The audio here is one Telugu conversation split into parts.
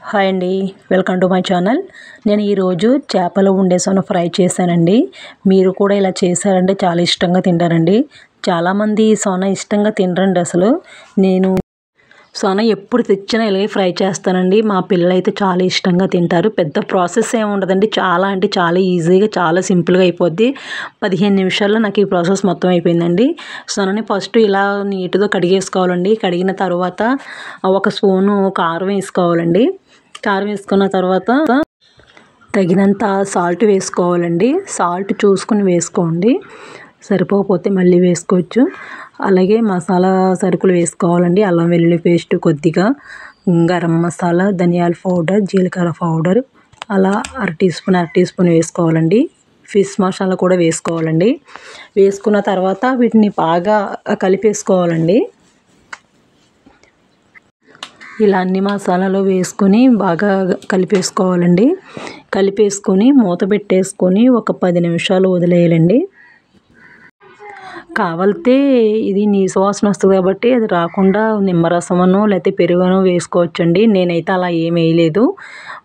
హాయ్ అండి, వెల్కమ్ టు మై ఛానల్. నేను ఈరోజు చేపలు ఉండే సొన ఫ్రై చేశానండి. మీరు కూడా ఇలా చేశారంటే చాలా ఇష్టంగా తింటారండి. చాలామంది సొన ఇష్టంగా తినరండి. అసలు నేను సొన ఎప్పుడు తెచ్చినా ఇలాగే ఫ్రై చేస్తానండి. మా పిల్లలైతే చాలా ఇష్టంగా తింటారు. పెద్ద ప్రాసెస్ ఏమి ఉండదండి. చాలా అంటే చాలా ఈజీగా, చాలా సింపుల్గా అయిపోద్ది. 15 నిమిషాల్లో నాకు ఈ ప్రాసెస్ మొత్తం అయిపోయిందండి. సొనని ఫస్ట్ ఇలా నీట్గా కడిగేసుకోవాలండి. కడిగిన తర్వాత ఒక స్పూను కారం వేసుకోవాలండి. కారం వేసుకున్న తర్వాత తగినంత సాల్ట్ వేసుకోవాలండి. సాల్ట్ చూసుకుని వేసుకోండి, సరిపోకపోతే మళ్ళీ వేసుకోవచ్చు. అలాగే మసాలా సరుకులు వేసుకోవాలండి. అల్లం వెల్లుల్లి పేస్ట్ కొద్దిగా, గరం మసాలా, ధనియాల పౌడర్, జీలకర్ర పౌడర్ అలా అర టీ స్పూన్ వేసుకోవాలండి. ఫిష్ మసాలా కూడా వేసుకోవాలండి. వేసుకున్న తర్వాత వీటిని బాగా కలిపేసుకోవాలండి. ఇలా అన్ని మసాలాలు వేసుకొని బాగా కలిపేసుకోవాలండి. కలిపేసుకొని మూత పెట్టేసుకొని ఒక 10 నిమిషాలు వదిలేయాలండి. కావాలితే ఇది నీసు వాసన వస్తుంది కాబట్టి అది రాకుండా నిమ్మరసమనో లేకపోతే పెరుగునో వేసుకోవచ్చండి. నేనైతే అలా ఏమి వేయలేదు.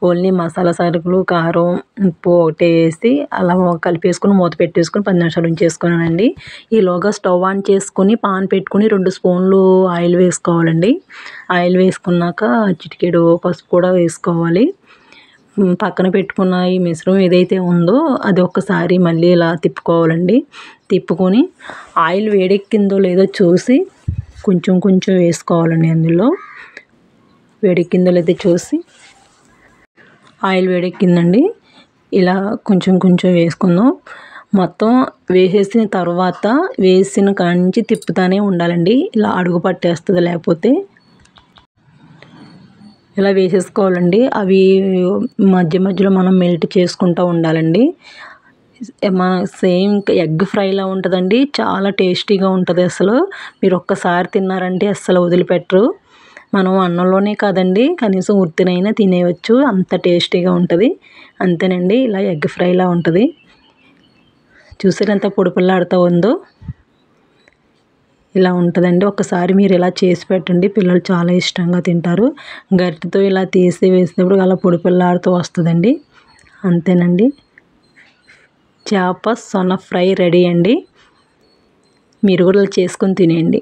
ఓన్లీ మసాలా సరుకులు, కారం, ఉప్పు ఒకటే వేసి అలా కలిపేసుకుని మూత పెట్టేసుకుని 10 నిమిషాలు ఉంచేసుకున్నానండి. ఈలోగా స్టవ్ ఆన్ చేసుకుని పాన్ పెట్టుకుని 2 స్పూన్లు ఆయిల్ వేసుకోవాలండి. ఆయిల్ వేసుకున్నాక చిటికెడు పసుపు కూడా వేసుకోవాలి. పక్కన పెట్టుకున్న ఈ మిశ్రమం ఏదైతే ఉందో అది ఒక్కసారి మళ్ళీ ఇలా తిప్పుకోవాలండి. తిప్పుకొని ఆయిల్ వేడెక్కిందో లేదో చూసి కొంచెం కొంచెం వేసుకోవాలండి. అందులో వేడెక్కిందో లేదో చూసి ఆయిల్ వేడెక్కిందండి, ఇలా కొంచెం కొంచెం వేసుకుందాం. మొత్తం వేసేసిన తర్వాత వేసిన కాడి నుంచి తిప్పుతూనే ఉండాలండి. ఇలా అడుగు పట్టేస్తుంది లేకపోతే. ఇలా వేసేసుకోవాలండి. అవి మధ్య మధ్యలో మనం మెల్ట్ చేసుకుంటూ ఉండాలండి. సేమ్ ఎగ్ ఫ్రైలా ఉంటుందండి. చాలా టేస్టీగా ఉంటుంది. అసలు మీరు ఒక్కసారి తిన్నారంటే అస్సలు వదిలిపెట్టరు. మనం అన్నంలోనే కాదండి, కనీసం ఉత్తినైనా తినేయవచ్చు, అంత టేస్టీగా ఉంటుంది. అంతేనండి, ఇలా ఎగ్ ఫ్రైలా ఉంటుంది. చూసారు ఎంత పొడిపిల్లాడుతూ ఉందో. ఇలా ఉంటుందండి. ఒక్కసారి మీరు ఇలా చేసి పెట్టండి, పిల్లలు చాలా ఇష్టంగా తింటారు. గరిటెతో ఇలా తీసి వేసినప్పుడు అలా పొడిపిల్లాడుతూ వస్తుందండి. అంతేనండి, చేప సొన ఫ్రై రెడీ అండి. మీరు కూడా చేసుకొని తినేయండి.